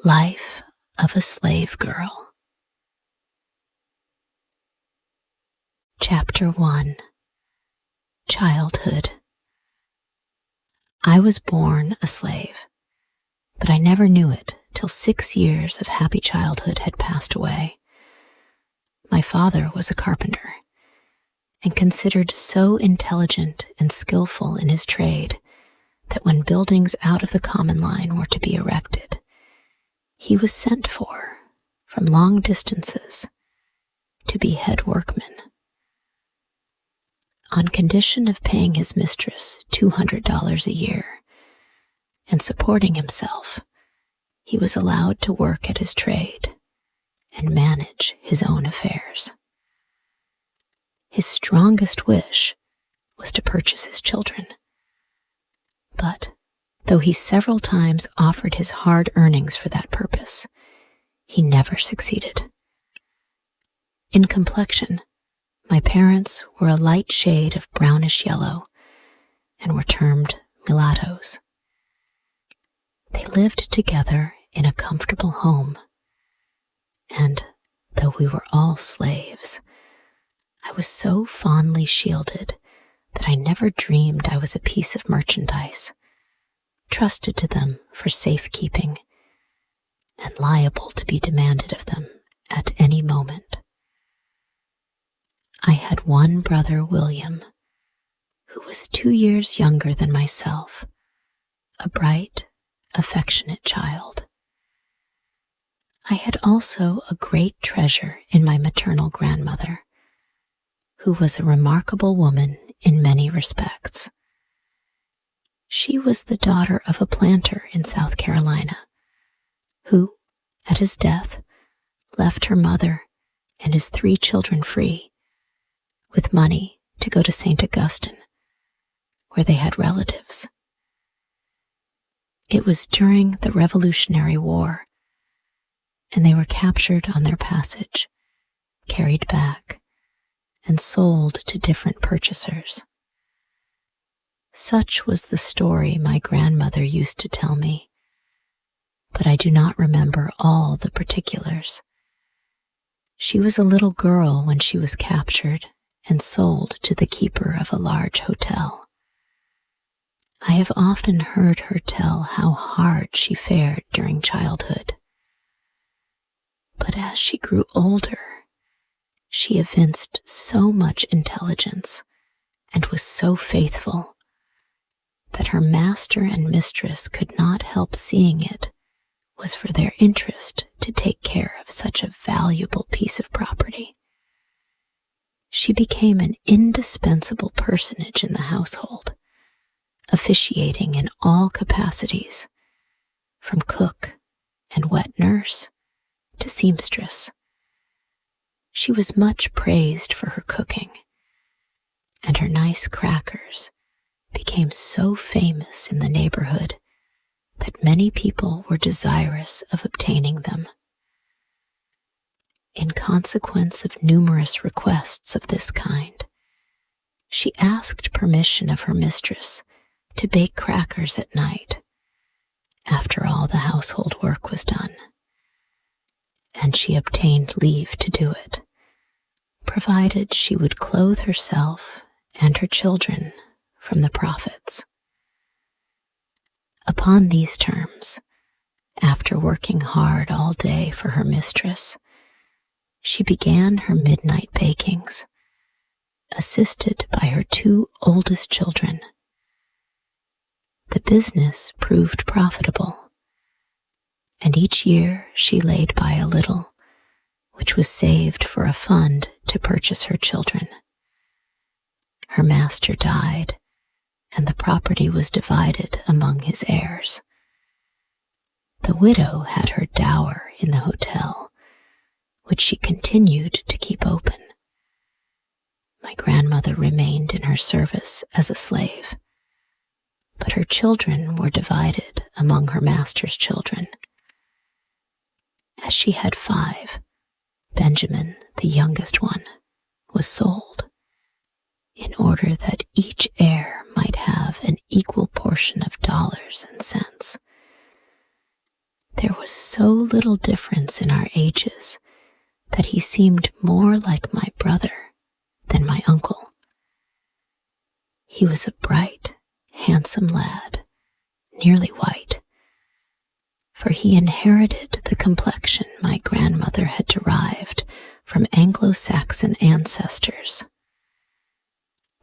Life of a Slave Girl. Chapter 1. Childhood. I was born a slave, but I never knew it till 6 years of happy childhood had passed away. My father was a carpenter, and considered so intelligent and skillful in his trade that when buildings out of the common line were to be erected, he was sent for from long distances to be head workman. On condition of paying his mistress $200 a year and supporting himself, he was allowed to work at his trade and manage his own affairs. His strongest wish was to purchase his children, but though he several times offered his hard earnings for that purpose, he never succeeded. In complexion, my parents were a light shade of brownish yellow and were termed mulattoes. They lived together in a comfortable home, and though we were all slaves, I was so fondly shielded that I never dreamed I was a piece of merchandise, trusted to them for safekeeping and liable to be demanded of them at any moment. I had one brother, William, who was 2 years younger than myself, a bright, affectionate child. I had also a great treasure in my maternal grandmother, who was a remarkable woman in many respects. She was the daughter of a planter in South Carolina, who, at his death, left her mother and his 3 children free, with money to go to St. Augustine, where they had relatives. It was during the Revolutionary War, and they were captured on their passage, carried back, and sold to different purchasers. Such was the story my grandmother used to tell me, but I do not remember all the particulars. She was a little girl when she was captured and sold to the keeper of a large hotel. I have often heard her tell how hard she fared during childhood. But as she grew older, she evinced so much intelligence and was so faithful that her master and mistress could not help seeing it was for their interest to take care of such a valuable piece of property. She became an indispensable personage in the household, officiating in all capacities, from cook and wet nurse to seamstress. She was much praised for her cooking, and her nice crackers became so famous in the neighborhood that many people were desirous of obtaining them. In consequence of numerous requests of this kind, she asked permission of her mistress to bake crackers at night, after all the household work was done, and she obtained leave to do it, provided she would clothe herself and her children from the profits. Upon these terms, after working hard all day for her mistress, she began her midnight bakings, assisted by her 2 oldest children. The business proved profitable, and each year she laid by a little, which was saved for a fund to purchase her children. Her master died, and the property was divided among his heirs. The widow had her dower in the hotel, which she continued to keep open. My grandmother remained in her service as a slave, but her children were divided among her master's children. As she had 5, Benjamin, the youngest one, was sold, in order that each heir might have an equal portion of dollars and cents. There was so little difference in our ages that he seemed more like my brother than my uncle. He was a bright, handsome lad, nearly white, for he inherited the complexion my grandmother had derived from Anglo-Saxon ancestors.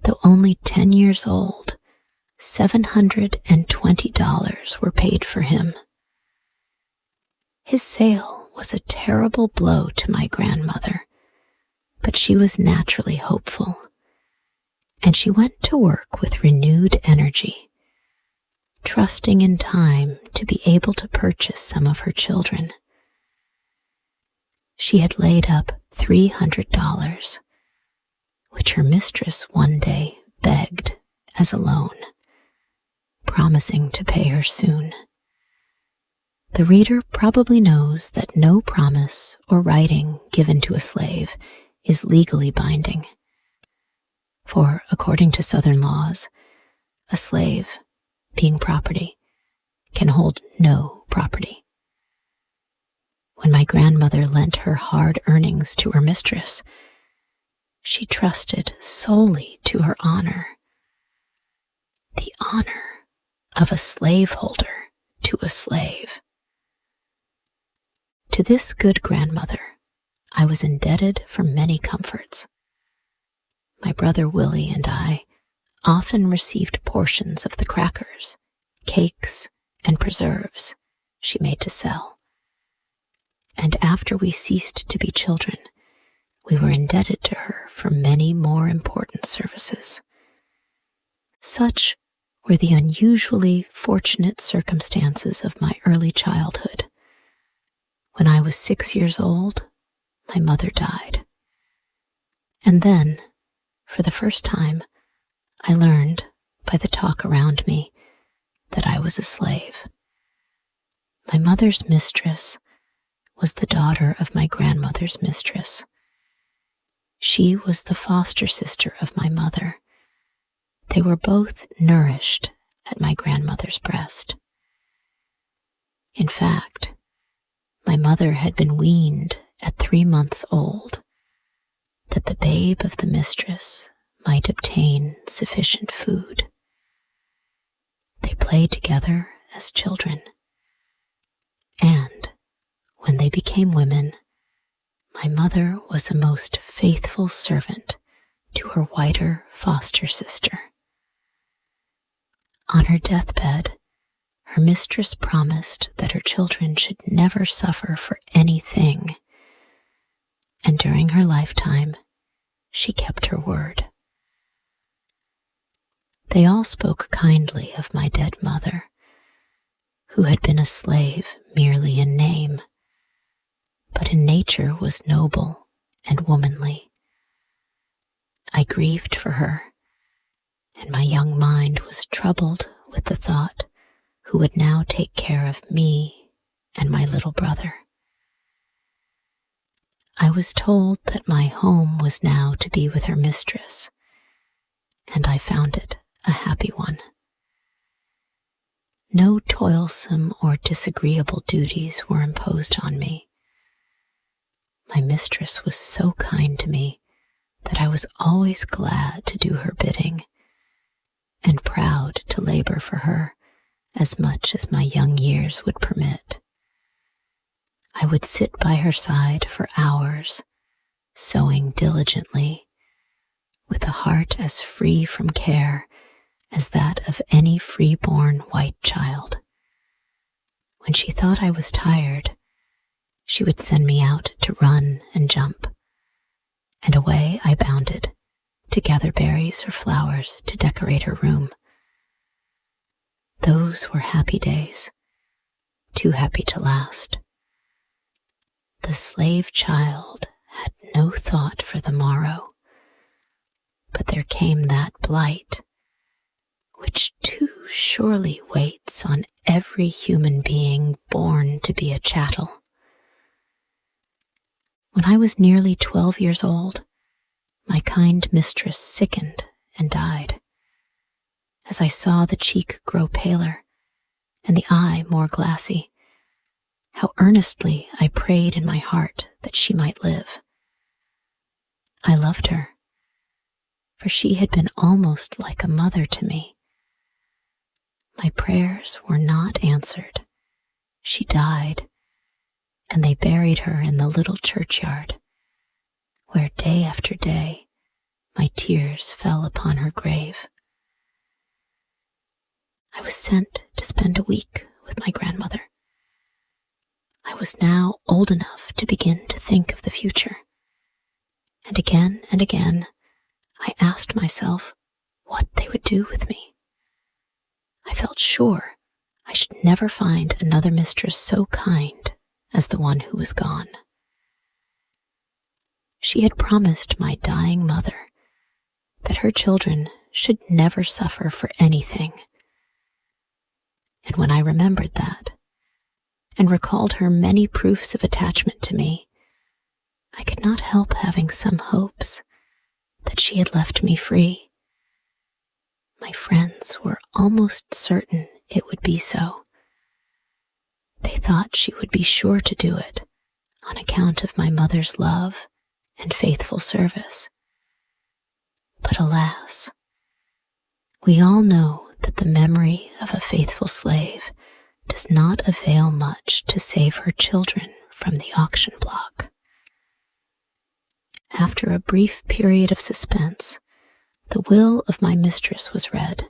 Though only 10 years old, $720 were paid for him. His sale was a terrible blow to my grandmother, but she was naturally hopeful, and she went to work with renewed energy, trusting in time to be able to purchase some of her children. She had laid up $300, which her mistress one day begged as a loan, promising to pay her soon. The reader probably knows that no promise or writing given to a slave is legally binding, for according to Southern laws, a slave, being property, can hold no property. When my grandmother lent her hard earnings to her mistress, she trusted solely to her honor, the honor of a slaveholder to a slave. To this good grandmother, I was indebted for many comforts. My brother Willie and I often received portions of the crackers, cakes, and preserves she made to sell. And after we ceased to be children, we were indebted to her for many more important services. Such were the unusually fortunate circumstances of my early childhood. When I was 6 years old, my mother died. And then, for the first time, I learned by the talk around me that I was a slave. My mother's mistress was the daughter of my grandmother's mistress. She was the foster sister of my mother. They were both nourished at my grandmother's breast. In fact, my mother had been weaned at 3 months old, that the babe of the mistress might obtain sufficient food. They played together as children, and when they became women, my mother was a most faithful servant to her whiter foster sister. On her deathbed, her mistress promised that her children should never suffer for anything, and during her lifetime, she kept her word. They all spoke kindly of my dead mother, who had been a slave merely in name, but in nature was noble and womanly. I grieved for her, and my young mind was troubled with the thought who would now take care of me and my little brother. I was told that my home was now to be with her mistress, and I found it a happy one. No toilsome or disagreeable duties were imposed on me. My mistress was so kind to me that I was always glad to do her bidding, and proud to labor for her as much as my young years would permit. I would sit by her side for hours, sewing diligently, with a heart as free from care as that of any free-born white child. When she thought I was tired, she would send me out to run and jump, and away I bounded to gather berries or flowers to decorate her room. Those were happy days, too happy to last. The slave child had no thought for the morrow, but there came that blight which too surely waits on every human being born to be a chattel. When I was nearly 12 years old, my kind mistress sickened and died. As I saw the cheek grow paler and the eye more glassy, how earnestly I prayed in my heart that she might live. I loved her, for she had been almost like a mother to me. My prayers were not answered. She died, and they buried her in the little churchyard, where day after day my tears fell upon her grave. I was sent to spend a week with my grandmother. I was now old enough to begin to think of the future. And again, I asked myself what they would do with me. I felt sure I should never find another mistress so kind as the one who was gone. She had promised my dying mother that her children should never suffer for anything. And when I remembered that, and recalled her many proofs of attachment to me, I could not help having some hopes that she had left me free. My friends were almost certain it would be so. They thought she would be sure to do it on account of my mother's love and faithful service. But alas, we all know that the memory of a faithful slave does not avail much to save her children from the auction block. After a brief period of suspense, the will of my mistress was read,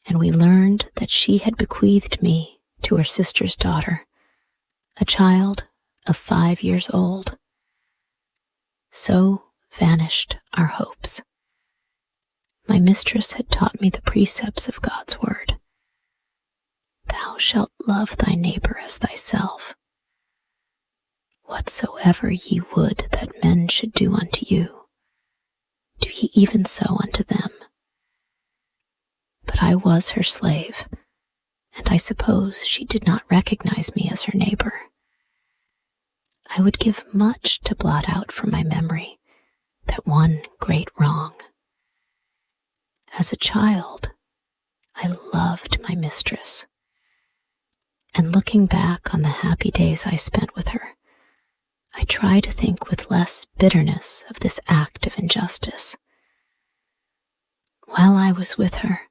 and we learned that she had bequeathed me to her sister's daughter, a child of 5 years old. So vanished our hopes. My mistress had taught me the precepts of God's word. Thou shalt love thy neighbor as thyself. Whatsoever ye would that men should do unto you, do ye even so unto them. But I was her slave, and I suppose she did not recognize me as her neighbor. I would give much to blot out from my memory that one great wrong. As a child, I loved my mistress, and looking back on the happy days I spent with her, I try to think with less bitterness of this act of injustice. While I was with her,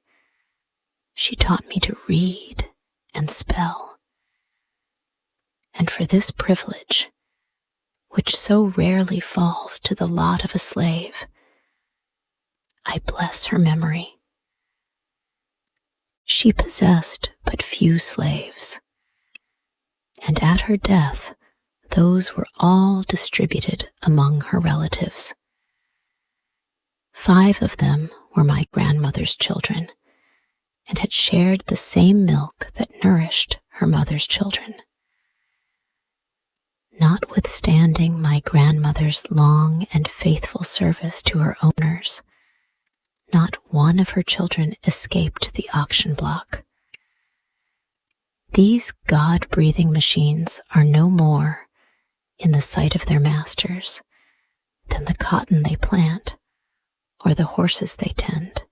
she taught me to read and spell. And for this privilege, which so rarely falls to the lot of a slave, I bless her memory. She possessed but few slaves, and at her death, those were all distributed among her relatives. 5 of them were my grandmother's children, and had shared the same milk that nourished her mother's children. Notwithstanding my grandmother's long and faithful service to her owners, not one of her children escaped the auction block. These God-breathing machines are no more, in the sight of their masters, than the cotton they plant or the horses they tend.